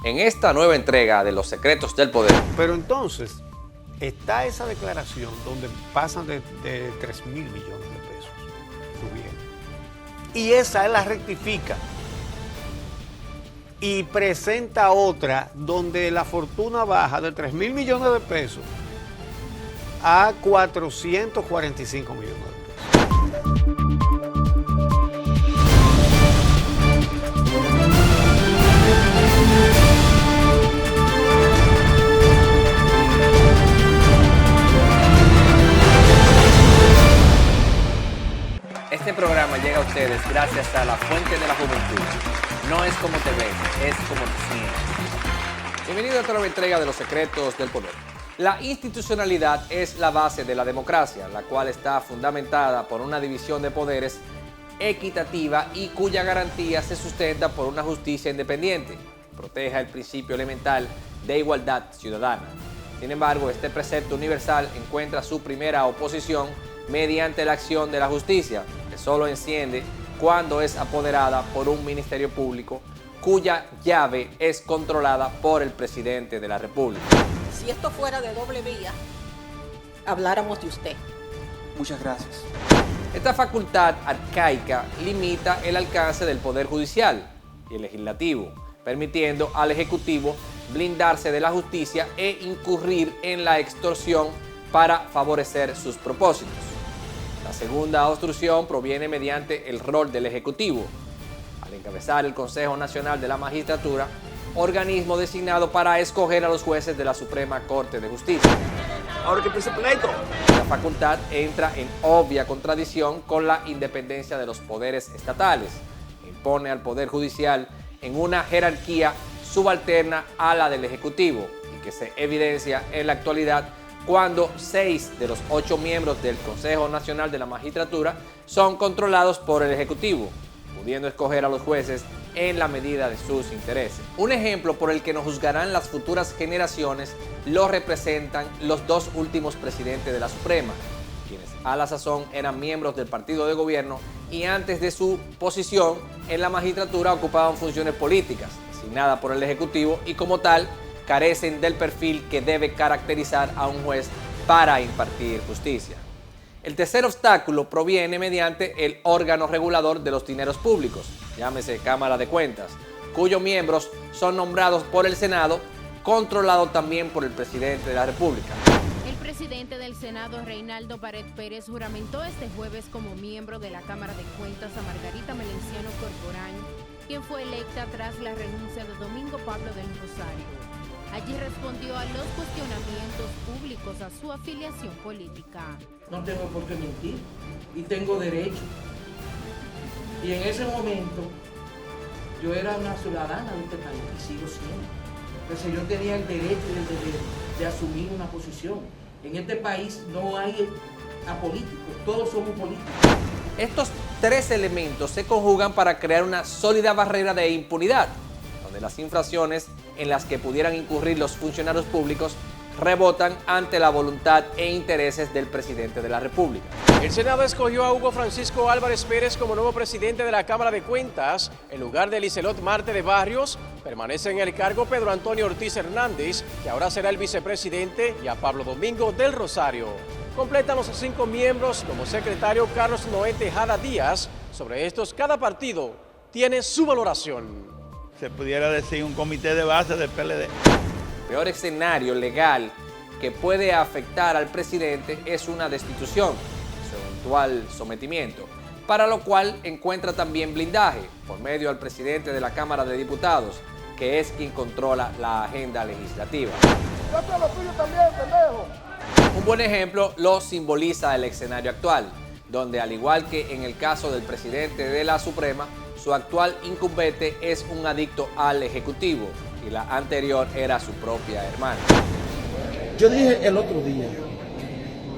en esta nueva entrega de Los Secretos del Poder. Pero entonces, está esa declaración donde pasan de 3.000 millones de pesos subiendo. Y esa él la rectifica. Y presenta otra donde la fortuna baja de 3.000 millones de pesos a 445 millones de pesos. Este programa llega a ustedes gracias a la Fuente de la Juventud. No es como te ves, es como te sientes. Bienvenido a otra nueva entrega de Los Secretos del Poder. La institucionalidad es la base de la democracia, la cual está fundamentada por una división de poderes equitativa y cuya garantía se sustenta por una justicia independiente, proteja el principio elemental de igualdad ciudadana. Sin embargo, este precepto universal encuentra su primera oposición mediante la acción de la justicia, que solo enciende cuando es apoderada por un ministerio público cuya llave es controlada por el presidente de la República. Si esto fuera de doble vía, habláramos de usted. Muchas gracias. Esta facultad arcaica limita el alcance del Poder Judicial y el Legislativo, permitiendo al Ejecutivo blindarse de la justicia e incurrir en la extorsión para favorecer sus propósitos. La segunda obstrucción proviene mediante el rol del Ejecutivo, al encabezar el Consejo Nacional de la Magistratura, organismo designado para escoger a los jueces de la Suprema Corte de Justicia. Ahora que empieza el pleito. La facultad entra en obvia contradicción con la independencia de los poderes estatales. Impone al Poder Judicial en una jerarquía subalterna a la del Ejecutivo y que se evidencia en la actualidad cuando 6 de los 8 miembros del Consejo Nacional de la Magistratura son controlados por el Ejecutivo, pudiendo escoger a los jueces en la medida de sus intereses. Un ejemplo por el que nos juzgarán las futuras generaciones lo representan los dos últimos presidentes de la Suprema, quienes a la sazón eran miembros del partido de gobierno y antes de su posición en la magistratura ocupaban funciones políticas, asignadas por el Ejecutivo y como tal, carecen del perfil que debe caracterizar a un juez para impartir justicia. El tercer obstáculo proviene mediante el órgano regulador de los dineros públicos, llámese Cámara de Cuentas, cuyos miembros son nombrados por el Senado, controlado también por el presidente de la República. El presidente del Senado, Reinaldo Pared Pérez, juramentó este jueves como miembro de la Cámara de Cuentas a Margarita Melenciano Corporán, quien fue electa tras la renuncia de Domingo Pablo del Rosario. Allí respondió a los cuestionamientos públicos a su afiliación política. No tengo por qué mentir y tengo derecho. Y en ese momento yo era una ciudadana de este país y sigo siendo. Entonces yo tenía el derecho y el deber de asumir una posición. En este país no hay apolíticos, todos somos políticos. Estos tres elementos se conjugan para crear una sólida barrera de impunidad, donde las infracciones en las que pudieran incurrir los funcionarios públicos rebotan ante la voluntad e intereses del presidente de la República. El Senado escogió a Hugo Francisco Álvarez Pérez como nuevo presidente de la Cámara de Cuentas, en lugar de Liselot Marte de Barrios. Permanece en el cargo Pedro Antonio Ortiz Hernández, que ahora será el vicepresidente, y a Pablo Domingo del Rosario. Completan los 5 miembros como secretario Carlos Noé Tejada Díaz. Sobre estos, cada partido tiene su valoración. Se pudiera decir un comité de base del PLD. El peor escenario legal que puede afectar al presidente es una destitución, su eventual sometimiento, para lo cual encuentra también blindaje por medio del presidente de la Cámara de Diputados, que es quien controla la agenda legislativa. ¡Yo lo tuyo también, pendejo! Un buen ejemplo lo simboliza el escenario actual, donde al igual que en el caso del presidente de la Suprema, su actual incumbente es un adicto al Ejecutivo y la anterior era su propia hermana. Yo dije el otro día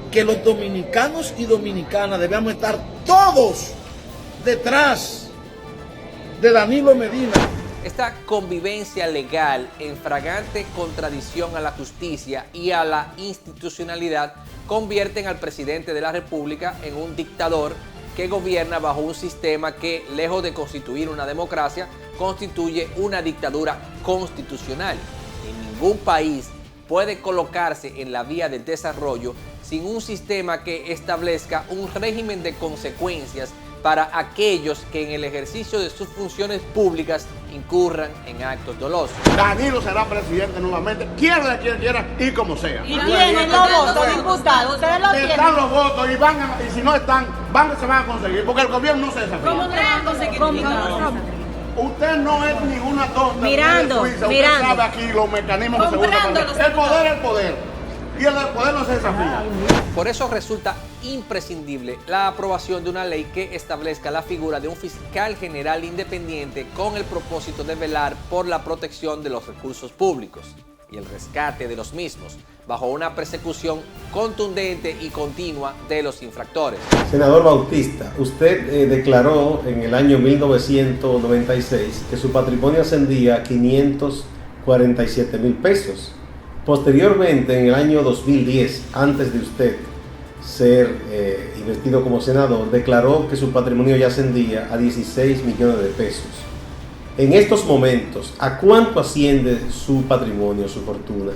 que los dominicanos y dominicanas debemos estar todos detrás de Danilo Medina. Esta convivencia legal en fragante contradicción a la justicia y a la institucionalidad convierten al presidente de la República en un dictador que gobierna bajo un sistema que, lejos de constituir una democracia, constituye una dictadura constitucional. En ningún país puede colocarse en la vía del desarrollo sin un sistema que establezca un régimen de consecuencias para aquellos que en el ejercicio de sus funciones públicas incurran en actos dolosos. Danilo será presidente nuevamente, quiera quien quiera y como sea. Y tienen los votos, diputados, ustedes lo tienen. Están los votos y si no están, se van a conseguir, porque el gobierno no se desafía. ¿Cómo que van a conseguir? Usted no es ninguna tonta. Mirando. Usted sabe aquí los mecanismos que se usan. El poder es el poder. Y el poder no se desafía. Por eso resulta imprescindible la aprobación de una ley que establezca la figura de un fiscal general independiente con el propósito de velar por la protección de los recursos públicos y el rescate de los mismos, bajo una persecución contundente y continua de los infractores. Senador Bautista, usted declaró en el año 1996 que su patrimonio ascendía a 547,000 pesos. Posteriormente, en el año 2010, antes de usted ser investido como senador, declaró que su patrimonio ya ascendía a 16 millones de pesos. En estos momentos, ¿a cuánto asciende su patrimonio, su fortuna?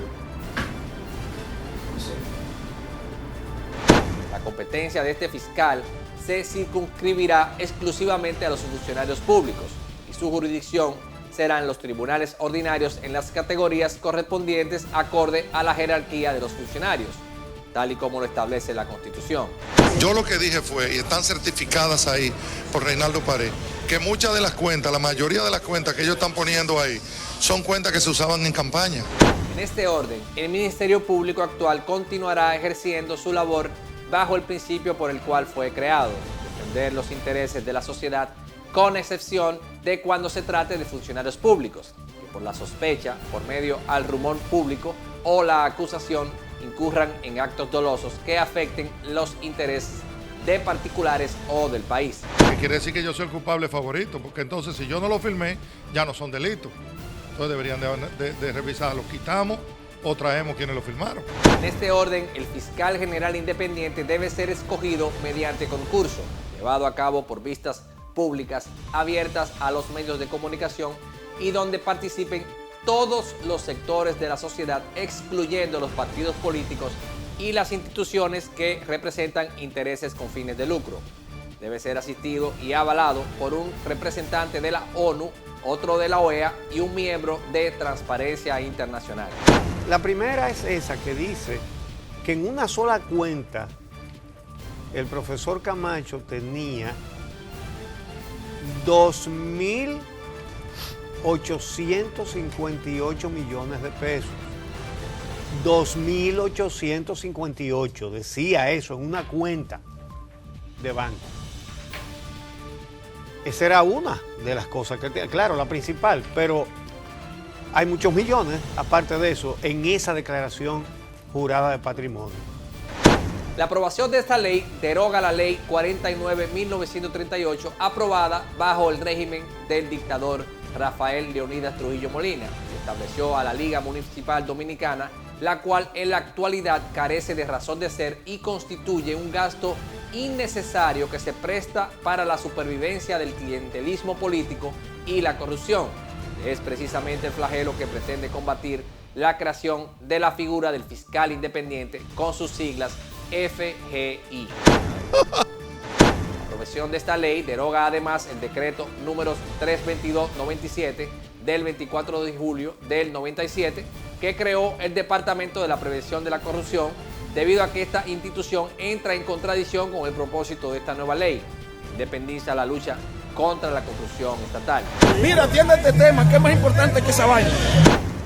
La competencia de este fiscal se circunscribirá exclusivamente a los funcionarios públicos y su jurisdicción serán los tribunales ordinarios en las categorías correspondientes acorde a la jerarquía de los funcionarios, tal y como lo establece la Constitución. Yo lo que dije fue, y están certificadas ahí por Reinaldo Pared, que muchas de las cuentas, la mayoría de las cuentas que ellos están poniendo ahí, son cuentas que se usaban en campaña. En este orden, el Ministerio Público actual continuará ejerciendo su labor bajo el principio por el cual fue creado, defender los intereses de la sociedad, con excepción de cuando se trate de funcionarios públicos, que por la sospecha, por medio al rumor público o la acusación, incurran en actos dolosos que afecten los intereses de particulares o del país. Que quiere decir que yo soy el culpable favorito, porque entonces si yo no lo firmé, ya no son delitos. Entonces deberían de revisarlo, quitamos o traemos quienes lo firmaron. En este orden, el fiscal general independiente debe ser escogido mediante concurso, llevado a cabo por vistas públicas abiertas a los medios de comunicación y donde participen todos los sectores de la sociedad, excluyendo los partidos políticos y las instituciones que representan intereses con fines de lucro. Debe ser asistido y avalado por un representante de la ONU, otro de la OEA y un miembro de Transparencia Internacional. La primera es esa que dice que en una sola cuenta el profesor Camacho tenía 2.858 millones de pesos. 2.858, decía eso en una cuenta de banco. Esa era una de las cosas que tenía, claro, la principal, pero hay muchos millones, aparte de eso, en esa declaración jurada de patrimonio. La aprobación de esta ley deroga la ley 49.1938, aprobada bajo el régimen del dictador Rafael Leonidas Trujillo Molina, que estableció a la Liga Municipal Dominicana, la cual en la actualidad carece de razón de ser y constituye un gasto innecesario que se presta para la supervivencia del clientelismo político y la corrupción. Es precisamente el flagelo que pretende combatir la creación de la figura del fiscal independiente con sus siglas FGI. La aprobación de esta ley deroga además el decreto número 322/97 del 24 de julio del 97 que creó el Departamento de la Prevención de la Corrupción, debido a que esta institución entra en contradicción con el propósito de esta nueva ley, independiza la lucha contra la corrupción estatal. Mira, atiende este tema, que es más importante que esa vaina.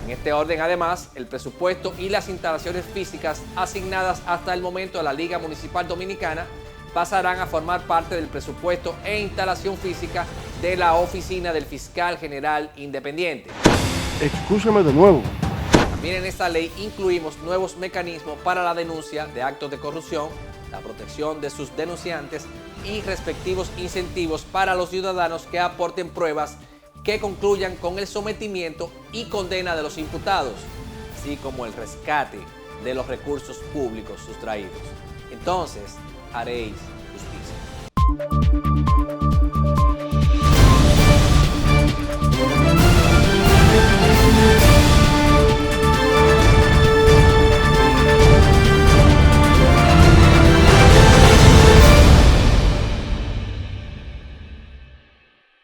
En este orden, además, el presupuesto y las instalaciones físicas asignadas hasta el momento a la Liga Municipal Dominicana pasarán a formar parte del presupuesto e instalación física de la Oficina del Fiscal General Independiente. Excúseme de nuevo. También en esta ley incluimos nuevos mecanismos para la denuncia de actos de corrupción, la protección de sus denunciantes y respectivos incentivos para los ciudadanos que aporten pruebas que concluyan con el sometimiento y condena de los imputados, así como el rescate de los recursos públicos sustraídos. Entonces, haréis